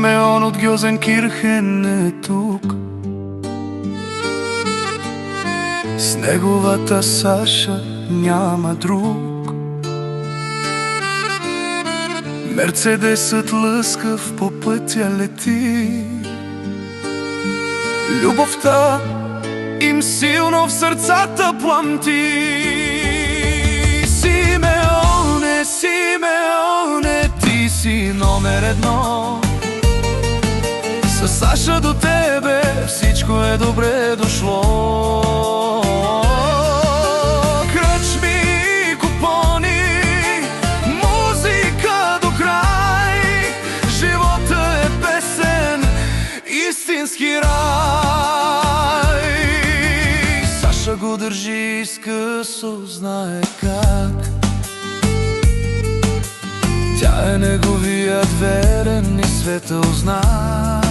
Симеон от Гьозенкирхен е тук, с неговата Саша няма друг. Мерцедесът лъскав по пътя лети, любовта им силно в сърцата пламти. Симеоне, Симеоне, ти си номер едно. С Саша до тебе всичко е добре дошло. Кръчми и купони, музика до край. Живота е песен, истински рай. Саша го държи изкъсо, знае как. Тя е неговият верен и светъл знак.